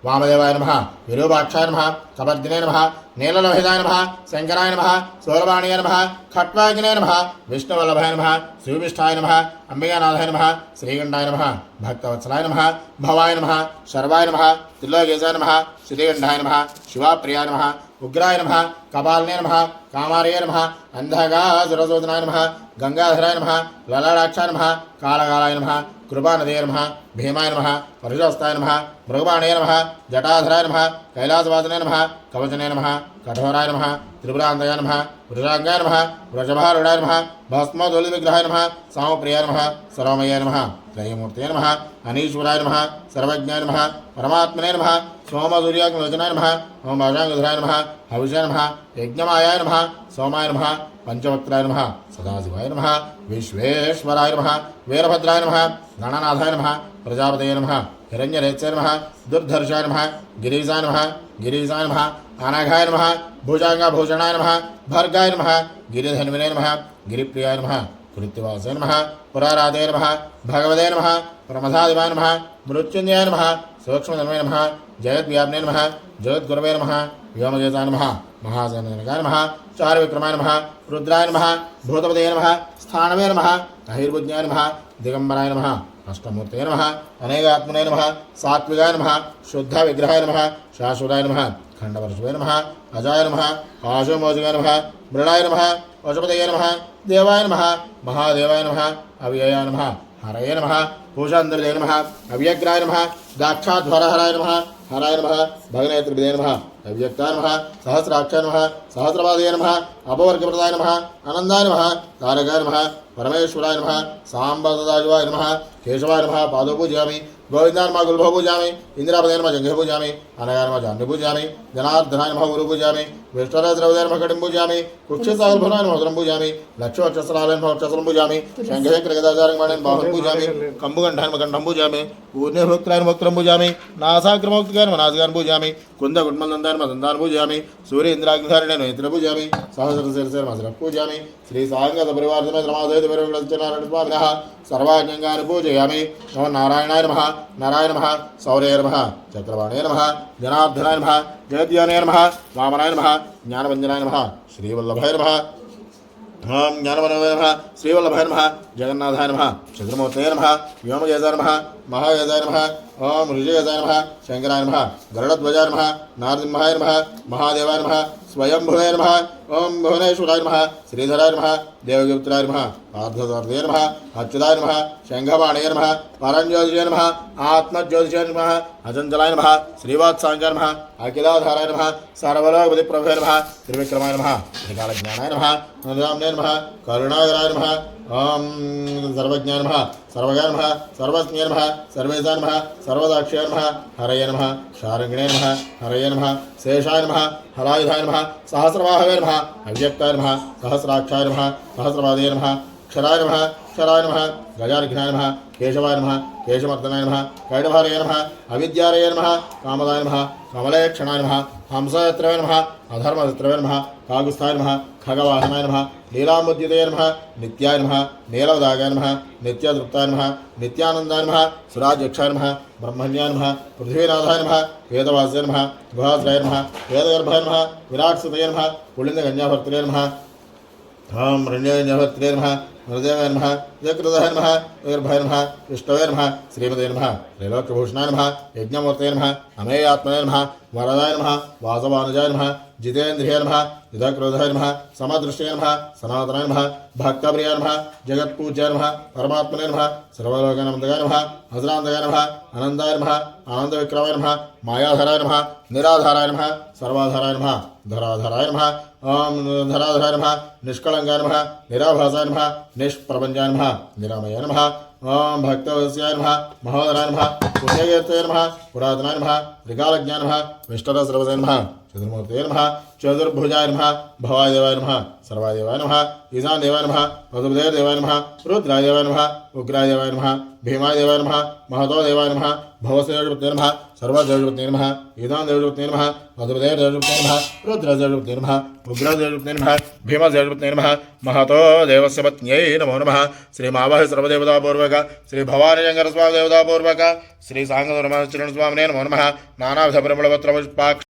वामदेवाय नमः विरूपाक्षाय नमः कपर्दिने नमः नीललोहिताय नमः शंकराय नमः सौरवाणीय नमः खट्वाग्ने नमः विष्णुवल्लभाय नमः शिवविष्ठाय नमः अंबिकानाथाय नमः श्रीगंडाय नमः भक्तवत्सलाय नमः भवाय नमः शर्वाय नमः त्रिलोकेशाय नमः श्रीगंडाय नमः शिवाप्रियाय नमः उग्राय नमः कपालने नमः कामार्य नमः अंधकासुरशोधनाय नमः गंगाधराय नमः ललाटाक्षाय नमः कालकालाय नमः कृपानदे नमः भीमाय नमः परशुहस्ताय नमः मृगबाणे नमः जटाधराय नमः कैलासवासने नमः कवचने नमः कठोराय नमः त्रिपुरान्तय नमः वृषांगाय नमः वृषभारूढाय नमः भस्मोदोलिविग्रहाय नमः सामप्रियाय नमः सर्वमयाय नमः त्रयमूर्तये नमः अनीश्वराय नमः सर्वज्ञाय नमः परमात्मने नमः सोमसूर्याग्निलोचनाय नमः ओम भाषांगधराय नमः हविषाय नमः यज्ञमायाय नमः सोमाय नमः पंचवक्त्राय नमः सदाशिवाय नमः विश्वेश्वराय नमः वीरभद्राय नमः गणनाथाय नमः प्रजापतये नमः हिरण्यरेत्से नमः दुर्धर्षाय नमः गिरीशाय नमः अनाघाय नमः भुजांगभूषणाय नमः भर्गाय नमः गिरिधन्विने नमः गिरिप्रियाय नमः कृत्तिवासे नमः पुराराधे नमः भगवते नमः प्रमथादिवाय नमः मृत्युंजयाय नमः सूक्ष्मधन्वे नमः जगद्व्याप्ने नमः जगद्गुरवे नमः व्योमकेशाय नमः महासेनाय नमः चारुविक्रमाय नमः रुद्राय नमः भूतपते नमः स्थानवे नमः अहिर्भुज्ञाय नमः दिगंबराय नमः अष्टमूर्तये नमः अनेकात्मने नमः सात्विकाय नमः शुद्ध विग्रहाय नमः शाश्वताय नमः खंडवर्षवे नमः अजाय नमः आशुमोजगाय नमः मृणाय नमः पशुपतये नमः देवाय नमः महादेवाय नमः अव्ययाय नमः हरये नमः पूषान्तर्दे नमः अव्यग्राय नमः दाक्षाध्वरहराय नमः हराय नमः भगनेत्रिपदे नमः अव्यक्ताय नमः सहस्राक्षाय नमः सहस्रपादये नमः अपवर्गप्रदाय नमः आनन्दाय नमः तारकाय नमः परमेश्वराय नमः साम्बसदाशिवाय नमः केशवाय नमः पादौ पूजयामि गोविन्दाय नमः गुल्भौ पूजयामि इन्द्रापदे नमः जङ्घे पूजयामि अनगाय नमः जाह्नवी पूजयामि जनार्दनाय नमः गुरु पूजयामि विष्णुरद्रवदाय नमः कटिं पूजयामि कुक्षसागरफलाय नमः वस्त्रं पूजयामि लक्ष्मवक्षस्थलाय नमः वक्षस्थलं पूजयामि शङ्खचक्रगदाचार्यमाणेन बाहुं पूजयामि कम्बुकण्ठाय नमः कण्ठं पूजयामि पूर्णभक्त्राय नमः वक्त्रं पूजयामि नासाग्रमोक्तिकाय नमः नासिकान् पूजयामि कुन्दकुड्मलदन्ताय नमः दन्तान् पूजयामि सूर्य इन्द्राग्निधारिणे नेत्रं पूजयामि सहस्रशीर्षे नमः शिरः पूजयामि श्रीसाङ्गसपरिवारसमेत रमादेवी विरविडश्चनारायणस्वामिनः सर्वाज्ञाङ्गानि पूजयामि नमो नारायणाय नमः नारायण नमः सौर्याय नमः चक्रवाणे नमः जनार्दनाय नमः जगद्यानाय नमः वामनाय नमः ज्ञानभञ्जनाय नमः श्रीवल्लभाय नमः ओम ज्ञानवल्लभाय नमः श्रीवल्लभाय नमः जगन्नाथाय नमः चंद्रमूर्तये नमः व्योमकेशाय नमः महाकेशाय नमः ओम ऋषिकेशाय नमः शंकराय नमः गरुडध्वजाय नमः नारसिंहाय नमः महादेवाय नमः स्वयंभुवे नमः ओम भुवनेश्वराय नमः श्रीधराय नमः देवगुप्त्राय नमः पार्थसारथये नमः अच्युताय नमः शंखपाणये नमः परञ्ज्योतिषे नमः आत्मज्योतिषे नमः अचञ्चलाय नमः श्रीवात्साङ्गाय नमः अखिलाधाराय नमः सर्वलोकपतिप्रभवे नमः त्रिविक्रमाय नमः त्रिकालज्ञानाय नमः नदाम्ने नमः करुणाकराय नमः ओम सर्वज्ञाय नमः सर्वज्ञाय नमः सर्वज्ञाय नमः सर्वेशाय नमः सर्वदाक्षाय नमः हरये नमः शार्ङ्गिणे नमः हरये नमः शेषाय नमः हलायुधाय नमः सहस्रबाहवे नमः अव्यक्ताय नमः सहस्राक्षाय नमः सहस्रपादये नमः क्षराय नमः क्षराय नमः गजार्घ्नाय नमः केशवाय नमः केशमर्दनाय नमः कैडभारये नमः अविद्यारये नमः कामदाय नमः कमलेक्षणाय नमः हंसयत्रवे नमः अधर्मयत्रवे नमः कागुस्थाय नमः खगवाहनाय नमः लीलामुद्युतये नमः नित्याय नमः नीलवदागाय नमः नित्यतृप्ताय नमः नित्यानन्दाय नमः सुराध्यक्षाय नमः ब्रह्मण्याय नमः पृथ्वीनाथाय नमः वेदवासाय नमः गुहाश्रयाय नमः वेदगर्भाय नमः विराट्सुतये नमः पुलिन्दगन्याभर्तृये नमः ओम रण्यगन्याभर्तृये नमः हृदयाय नमः जयकृताय नमः गर्भाय नमः विष्णवे नमः श्रीमते नमः त्रैलोक्यभूषणाय नमः यज्ञमूर्तये नमः अमेयात्मने नमः वरदाय नमः वासवानुजाय नमः जितेन्द्रियाय नमः युधक्रोधाय नमः समदृष्टये नमः सनातनाय नमः भक्तप्रियाय नमः जगत्पूज्याय नमः परमात्मने नमः सर्वलोकानन्दगाय नमः हजरान्तगाय नमः आनन्दाय नमः आनन्दविक्रमाय नमः मायाधराय नमः निराधाराय नमः सर्वाधाराय नमः धराधराय नमः ओम धराधराय नमः निष्कलङ्काय नमः निराभासाय नमः निष्प्रपञ्चाय नमः निरामयाय नमः ओम भक्तवत्स्याय नमः महोदराय नमः पुण्यकीर्तये नमः पुरातनाय नमः त्रिकालज्ञाय नमः विष्णुरस्रवसे नमः चतुर्मूर्तये नमः चतुर्भुजाय नमः भवाय देवाय नमः सर्वाय देवाय नमः ईशान देवाय नमः मधुपदे देवाय नमः रुद्राय देवाय नमः उग्राय देवाय नमः भीमाय देवाय नमः महतो देवाय नमः भवसेवपते नमः सर्वदेवपते नमः ईशान देवपते नमः मधुपदे देवपते नमः रुद्राय देवपते नमः उग्राय देवपते नमः भीमदेवपते नमः महतो देवस्य पत्न्यै नमो नमः श्री मावह सर्वदेवता पूर्वक श्री भवानी शंकर स्वामी देवता पूर्वक श्री सांगधर्म स्वामिने नमो नमः नानाविध परिमलपत्र पुष्पाक्ष